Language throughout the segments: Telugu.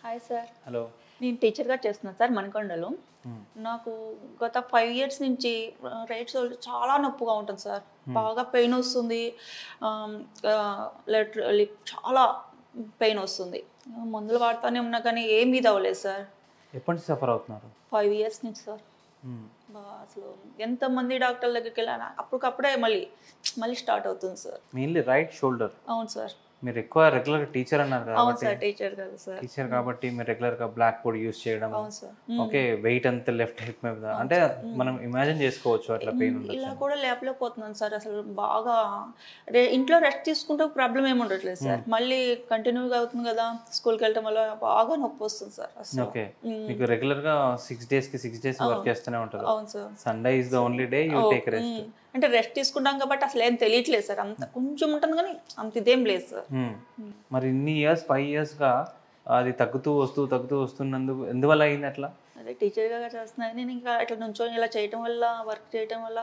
Hi sir. హలో. నేను టీచర్‌గా చేస్తున్నాను సార్ మణికొండలో. నాకు గత 5 ఇయర్స్ నుంచి రైట్ షోల్డర్ చాలా నొప్పిగా ఉంటుంది సార్. బాగా పెయిన్ వస్తుంది. ఆహ్, ఆహ్, లిటరల్లీ చాలా పెయిన్ వస్తుంది. మందులు వాడుతూనే ఉన్నా కానీ ఏమీ ఇది అవ్వలేదు సార్. ఎప్పటి నుంచి సఫర్ అవుతున్నారు? 5 ఇయర్స్ నుంచి సార్. అసలు ఎంతమంది డాక్టర్ల దగ్గరికి వెళ్ళాను అప్పటికప్పుడే మళ్ళీ స్టార్ట్ అవుతుంది సార్. Mainly right shoulder. అవును సార్. మీరు ఎక్కువ రెగ్యులర్గా టీచర్ అన్నారు అవును కాబట్టి సార్. టీచర్ కదా సార్. టీచర్ కాబట్టి మీరు రెగ్యులర్గా బ్లాక్ బోర్డ్ యూస్ చేయడం, అవును సార్. ఓకే, వెయిట్ అంతా లెఫ్ట్ హిప్ మీద, అంటే మనం ఇమాజిన్ చేసుకోవచ్చు అట్లా పెయిన్ ఇలా ఉండొచ్చు. కూడా లేపలేకపోతున్నాను సార్. అసలు బాగా ఇంట్లో రెస్ట్ తీసుకుంటే ప్రాబ్లం ఏమి ఉండట్లేదు సార్. మళ్ళీ కంటిన్యూగా అవుతుంది కదా, స్కూల్కి వెళ్ళటం వల్ల బాగా నొప్పి వస్తుంది సార్ అసలు. ఓకే, మీకు రెగ్యులర్గా 6 డేస్కి 6 డేస్ వర్క్ చేస్తూనే ఉంటారు. అవును sir. Sunday is the only day you take rest. అంటే రెస్ట్ తీసుకుంటాం కాబట్టి అసలు ఏం తెలియట్లేదు సార్. అంత కొంచెం ఉంటుంది కానీ అంత ఇదేం లేదు సార్. మరి ఇన్ని ఇయర్స్ 5 ఇయర్స్గా అది తగ్గుతూ వస్తున్నందుకు ఎందువల్ల అయింది అట్లా? అదే టీచర్గా చేస్తున్నాను నేను. ఇంకా ఇట్లా నుంచొని ఇలా చేయటం వల్ల, వర్క్ చేయటం వల్ల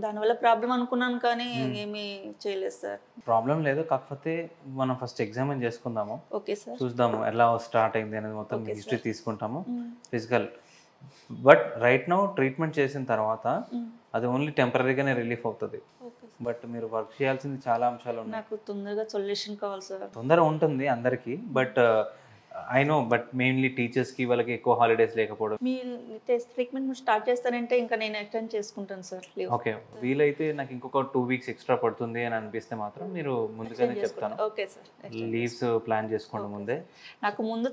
దానివల్ల ప్రాబ్లం అనుకున్నాను కానీ ఏమీ చేయలేదు సార్. ప్రాబ్లం లేదు, కాకపోతే మనం ఫస్ట్ ఎగ్జామిన్ చేసుకుందాము. Okay sir. చూద్దాము ఎలా స్టార్ట్ అయింది అనేది మొత్తం హిస్టరీ తీసుకుంటాము. Physical but right now treatment చేసిన తర్వాత అది ఓన్లీ టెంపరీగానే రిలీఫ్ అవుతుంది. బట్ మీరు వర్క్ చేయాల్సింది చాలా అంశాలు ఉన్నాయి. నాకు తొందరగా సొల్యూషన్ కావాలి సార్. తొందర ఉంటుంది అందరికీ, but I know, but mainly టీచర్స్కి వాళ్ళకి ఎక్కువ హాలిడేస్ లేకపోవడం. మీరు ట్రీట్మెంట్ స్టార్ట్ చేస్తారంటే ఇంకా నేను ఎక్స్టెండ్ చేసుకుంటాను సార్ లీవ్. ఓకే, వీలైతే నాకు ఇంకొక 2 వీక్స్ ఎక్స్ట్రా పడుతుంది అని అనిపిస్తే మాత్రం మీరు ముందుగానే చెప్తాను. Okay sir. లీవ్స్ ప్లాన్ చేసుకోండి ముందే. నాకు ముందు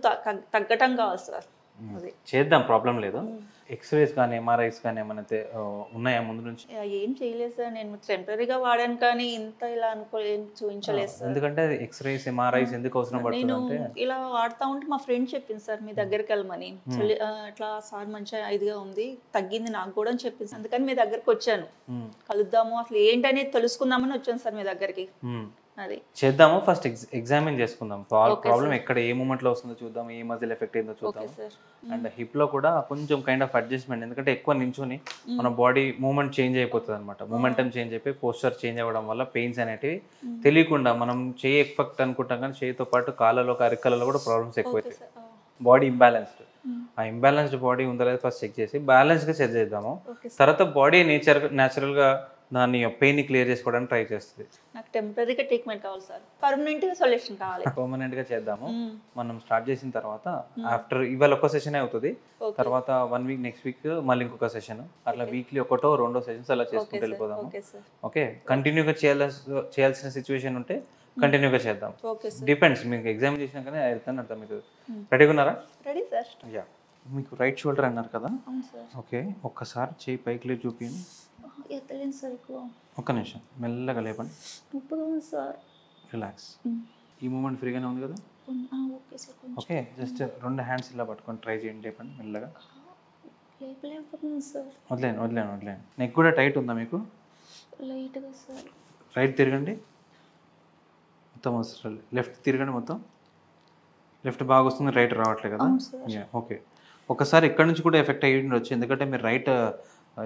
తగ్గటం కావాలి సార్. అది చేద్దాం, ప్రాబ్లం లేదు. ఎక్స్రేస్ కానీ ఎంఆర్ఐస్ కానీ ఏమైనా ఉన్నాయా ముందు నుంచి? ఏం చేయలేదు సార్. నేను టెంపరీగా వాడాను కానీ ఇంత ఇలా ఏం చూపించలేదు సార్. ఎందుకంటే ఎక్స్రేస్ ఎంఆర్ఐస్ ఎందుకు అవసరం పడుతుంది అంటే, ఇలా వాడుతూ ఉంటే మా ఫ్రెండ్ చెప్పింది సార్ మీ దగ్గరికి వెళ్ళమని. ఇట్లా సార్ మంచిగా ఇదిగా ఉంది, తగ్గింది నాకు కూడా అని చెప్పింది. అందుకని మీ దగ్గరికి వచ్చాను, కలుద్దాము అసలు ఏంటనేది తెలుసుకుందామని వచ్చాను సార్ మీ దగ్గరికి. అది చేద్దాము. ఫస్ట్ ఎగ్జామిన్ చేసుకుందాం, ప్రాబ్లం ఎక్కడ ఏ మూమెంట్ లో వస్తుందో చూద్దాం, ఏ మజిల్ ఎఫెక్ట్ అయిందో చూద్దాం. అండ్ హిప్ లో కూడా కొంచెం కైండ్ ఆఫ్ అడ్జస్ట్మెంట్, ఎందుకంటే ఎక్కువ నించుని మన బాడీ మూమెంట్ చేంజ్ అయిపోతుంది అనమాట. మూమెంటం చేంజ్ అయిపోయి పోస్చర్ చేంజ్ అవ్వడం వల్ల పెయిన్స్ అనేటివి తెలియకుండా మనం చేయి ఎఫెక్ట్ అనుకుంటాం కానీ చేయితో పాటు కాళ్ళలో అరికలలో కూడా ప్రాబ్లమ్స్ ఎక్కువైతాయి. బాడీ ఇంబ్యాలెన్స్డ్, ఆ ఇంబ్యాలెన్స్డ్ బాడీ ఉందో లేదో ఫస్ట్ చెక్ చేసి బ్యాలెన్స్గా సెట్ చేద్దాము. తర్వాత బాడీ న్యాచురల్గా దాన్ని పెయిన్ని క్లియర్ చేసుకోవడానికి ట్రై చేస్తుంది. నాకు టెంపరీగా ట్రీట్మెంట్ కావాలి సార్, పర్మనెంట్గా సొల్యూషన్ కావాలి. పర్మనెంట్గా చేద్దాము. మనం స్టార్ట్ చేసిన తర్వాత ఆఫ్టర్ ఇవాళ ఒక సెషన్ అవుతుంది, తర్వాత 1 వీక్ నెక్స్ట్ వీక్ మళ్ళీ ఇంకొక సెషన్, అట్లా వీక్లీ ఒకటో 2 సెషన్స్ అలా చేసుకుంటూ వెళ్ళిపోదాము. ఓకే, కంటిన్యూగా చేయాల్సిన సిచ్యువేషన్ ఉంటే కంటిన్యూగా చేద్దాం. డిపెండ్స్, మీకు ఎగ్జామ్ చేసినాకనే అవుతుంది అర్థం. మీకు రెడీగా ఉన్నారా? Ready sir. యా, మీకు రైట్ షోల్డర్ అన్నారు కదా. ఓకే, ఒక్కసారి చేయి పైకి లేపి చూపించండి. ఎత్తలేను సార్ ఎక్కువ. ఒక్క నిమిషం, మెల్లగా లేపండి. నొప్పిగా ఉంది సార్. రిలాక్స్. ఈ మూమెంట్ ఫ్రీగానే ఉంది కదా? Okay sir. Okay, just 2 hands ఇలా పట్టుకొని ట్రై చేయండి, లేపండి మెల్లగా. లేపలేకపోతున్నాను సార్. వదిలేను. నెక్ కూడా టైట్ ఉందా మీకు? లైట్గా సార్. రైట్ తిరగండి మొత్తం, లెఫ్ట్ తిరగండి మొత్తం. లెఫ్ట్ బాగా వస్తుంది, రైట్ రావట్లేదు కదా? ఓకే, ఒకసారి ఇక్కడ నుంచి కూడా ఎఫెక్ట్ అయ్యి ఉండొచ్చు, ఎందుకంటే మీరు రైట్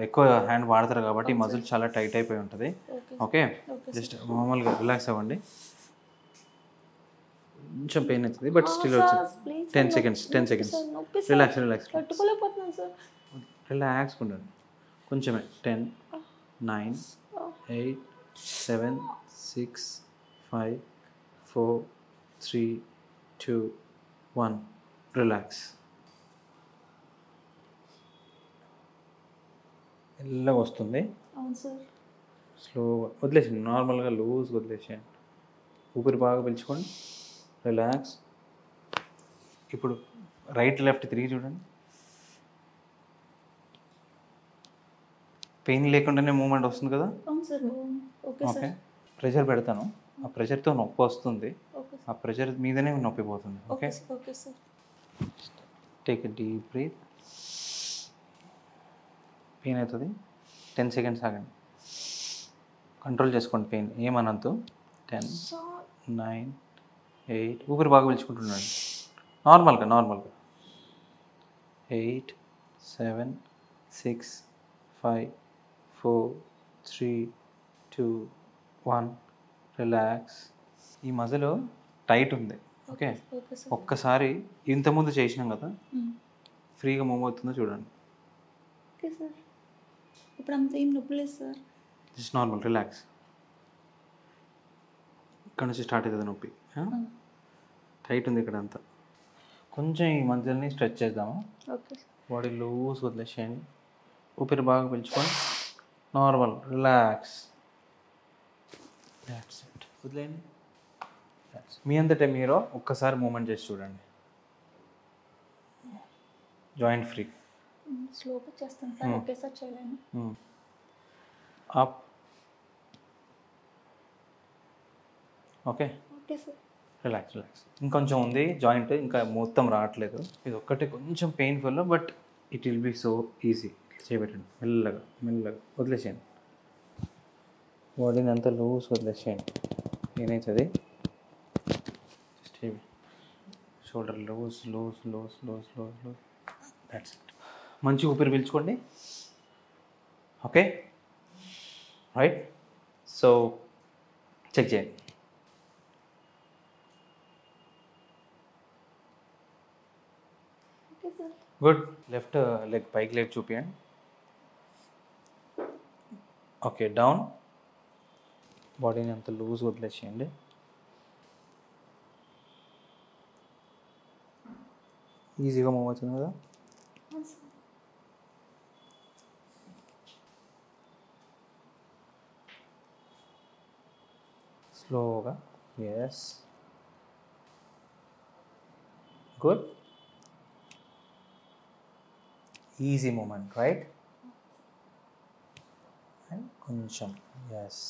ఎక్కువ హ్యాండ్ వాడతారు కాబట్టి మజిల్ చాలా టైట్ అయిపోయి ఉంటుంది. ఓకే, జస్ట్ మామూలుగా రిలాక్స్ అవ్వండి. కొంచెం పెయిన్ అవుతుంది బట్ స్టిల్ వచ్చింది. 10 సెకండ్స్ రిలాక్స్. రిలాక్స్ ఉండండి కొంచెమే. 10, 9, 8, 7, 6, 5, 4, 3, 2, 1. రిలాక్స్. మెల్లగా వస్తుంది. స్లోగా వదిలేసేయండి, నార్మల్గా లూజ్గా వదిలేసేయండి. ఊపిరి బాగా పీల్చుకోండి, రిలాక్స్. ఇప్పుడు రైట్ లెఫ్ట్ తిరిగి చూడండి. పెయిన్ లేకుండానే మూమెంట్ వస్తుంది కదా? ఓకే, ప్రెషర్ పెడతాను, ఆ ప్రెషర్తో నొప్పి వస్తుంది, ఆ ప్రెషర్ మీదనే నొప్పి పోతుంది. Okay, take a deep breath. Pain అవుతుంది, 10 సెకండ్స్ ఆగండి, కంట్రోల్ చేసుకోండి పెయిన్, ఏమనద్దు. 10, 9, 8, ఊపిరి బాగా పీల్చుకుంటున్నాడు నార్మల్గా. 8, 7, 6, 5, 4, 3, 2, 1. రిలాక్స్. ఈ మజిల్ టైట్ ఉంది, ఓకే, ఓకే సార్. ఒక్కసారి ఇంతకుముందు చేసినాం కదా, ఫ్రీగా మూవ్ అవుతుందో చూడండి. Okay sir. ఇప్పుడు అంత ఏం నొప్పి లేదు సార్. Just normal, relax. ఇక్కడ నుంచి స్టార్ట్ అవుతుంది నొప్పి. టైట్ ఉంది ఇక్కడ అంతా. కొంచెం ఈ మధ్యలోని స్ట్రెచ్ చేద్దాము. Okay sir. బాడీ లూజ్ వదిలేసేయండి. ఊపిరి బాగా పీల్చుకొని నార్మల్ రిలాక్స్. That's it. వదిలేయండి. మీ అంతటే మీరు ఒక్కసారి మూమెంట్ చేసి చూడండి. Joint free. స్లోగా చేస్తాను సార్, ఒకేసారి చేయలేను. Up. Okay, okay sir. Relax relax. ఇంకొంచెం ఉంది జాయింట్, ఇంకా మొత్తం రావట్లేదు. ఇది ఒక్కటే కొంచెం painful, but it will be so easy. చేయబెట్టండి మెల్లగా మెల్లగా, వదిలేసేయండి. బాడీని అంతా లూజ్ వదిలేసేయండి. ఏనైతుంది just shoulder loose loose loose loose loose loose. That's it. మంచి ఊపిరి పీల్చుకోండి. Okay, right. సో చెక్ చేయండి. Okay sir. Good. Left leg పైకి లేపి చూపించండి. Okay, down. బాడీని అంత లూజ్ వదిలేసేయండి. ఈజీగా మూవ్ అవుతుంది కదా. స్లోగా. Yes, good. Easy movement, right. And కొంచెం, ఎస్.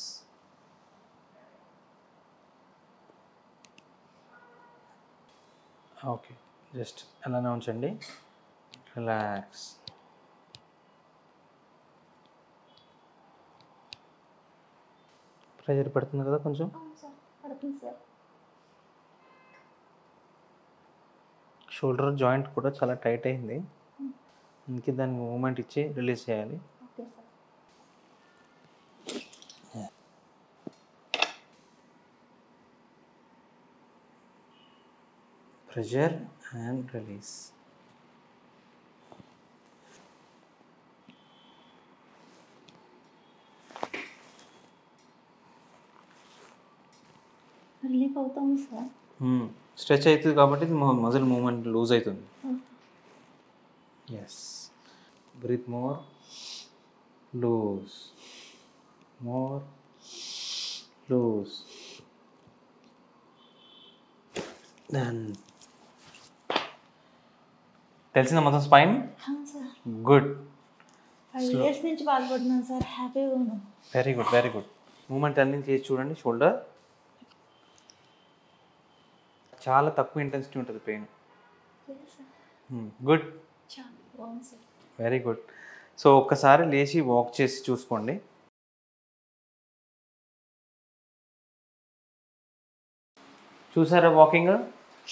ఓకే, జస్ట్ అలానే ఉంచండి. రిలాక్స్. ప్రెజర్ పడుతుంది కదా కొంచెం. పడుతుంది సార్. షోల్డర్ జాయింట్ కూడా చాలా టైట్ అయింది. ఇంకే దానికి మూమెంట్ ఇచ్చి రిలీజ్ చేయాలి. Okay sir. Pressure and release. Relief అవుతాము సార్. స్ట్రెచ్ అవుతుంది కాబట్టి మజిల్ మూమెంట్ లూజ్ అవుతుంది. Yes. Breath more. Loose. More. Loose. Then తెలిసిందా మొత్తం స్పైన్? సార్. గుడ్. 5 years నుంచి బాధపడుతున్నాను సార్. హ్యాపీగా ఉన్నాను. Very good, very good. Movement అన్ని చేసి చూడండి. షోల్డర్ చాలా తక్కువ ఇంటెన్సిటీ ఉంటుంది పెయిన్. గుడ్, చాలా బాగుంది సార్. Very good. సో ఒక్కసారి లేచి వాక్ చేసి చూసుకోండి. చూసారా వాకింగ్?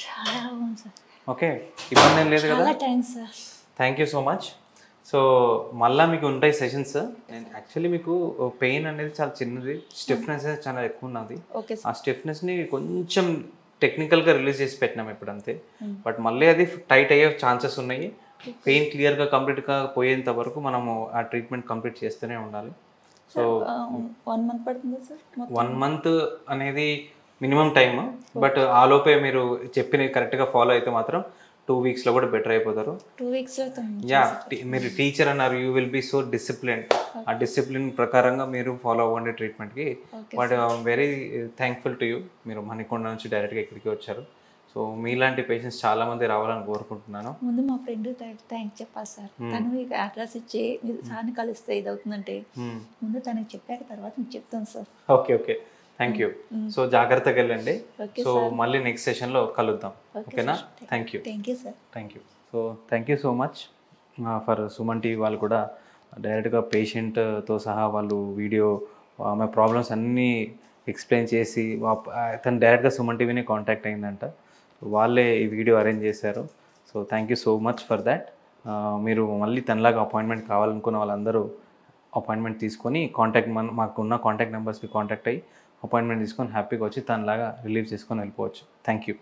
చాలా బాగుంది సార్. ఓకే, ఇబ్బంది ఏం లేదు కదా? చాలా thanks sir. Thank you so much. So మళ్ళీ మీకు ఉంటాయి సెషన్స్. అండ్ యాక్చువల్లీ మీకు పెయిన్ అనేది చాలా చిన్నది, స్టిఫ్నెస్ అనేది చాలా ఎక్కువ ఉన్నది. ఓకే ఆ సార్. స్టిఫ్నెస్ని కొంచెం టెక్నికల్గా రిలీజ్ చేసి పెట్టినాం ఇప్పుడు అంతే. బట్ మళ్ళీ అది టైట్ అయ్యే ఛాన్సెస్ ఉన్నాయి. పెయిన్ క్లియర్గా కంప్లీట్గా పోయేంత వరకు మనము ఆ ట్రీట్మెంట్ కంప్లీట్ చేస్తూనే ఉండాలి. సో 1 month పడుతుందా సార్? 1 month అనేది మినిమం టైమ్. బట్ ఆలోపే మీరు చెప్పినవి కరెక్ట్గా ఫాలో అయితే మాత్రం 2 weeksలో కూడా బెటర్ అయిపోతారు. 2 weeks అవుతుంది. యా, మీరు టీచర్ అన్నారు, you will be so discipline. ఆ డిసిప్లిన్ ప్రకారంగా మీరు ఫాలో అవ్వండి ట్రీట్మెంట్కి. But very thankful to you. మీరు మణికొండ నుంచి డైరెక్ట్గా ఇక్కడికి వచ్చారు. సో మీలాంటి పేషెంట్స్ చాలా మంది రావాలని కోరుకుంటున్నాను. ముందు మా ఫ్రెండ్ థ్యాంక్స్ చెప్పాలి సార్. తను ఇక అడ్రస్ ఇచ్చి సార్ని కలిస్తే ఇది అవుతుందంటే ముందు తనకి చెప్పాక తర్వాత మీకు చెప్తాను sir. Okay, okay, thank you. So జాగ్రత్తగా వెళ్ళండి. సో మళ్ళీ నెక్స్ట్ సెషన్లో కలుద్దాం. ఓకేనా? Thank you. Thank you sir. Thank you. So thank you so much for Suman TV వాళ్ళు కూడా డైరెక్ట్గా పేషెంట్తో సహా వాళ్ళు వీడియో ఆమె ప్రాబ్లమ్స్ అన్నీ ఎక్స్ప్లెయిన్ చేసి తను డైరెక్ట్గా సుమన్ టీవీని కాంటాక్ట్ అయిందంట. వాళ్ళే ఈ వీడియో అరేంజ్ చేశారు. So thank you so much for that. మీరు మళ్ళీ తనలాగా అపాయింట్మెంట్ కావాలనుకున్న వాళ్ళందరూ అపాయింట్మెంట్ తీసుకొని మాకు ఉన్న కాంటాక్ట్ నెంబర్స్కి కాంటాక్ట్ అయ్యి అపాయింట్మెంట్ తీసుకొని హ్యాపీగా వచ్చి తనలాగా రిలీవ్ చేసుకొని వెళ్ళిపోవచ్చు. Thank you.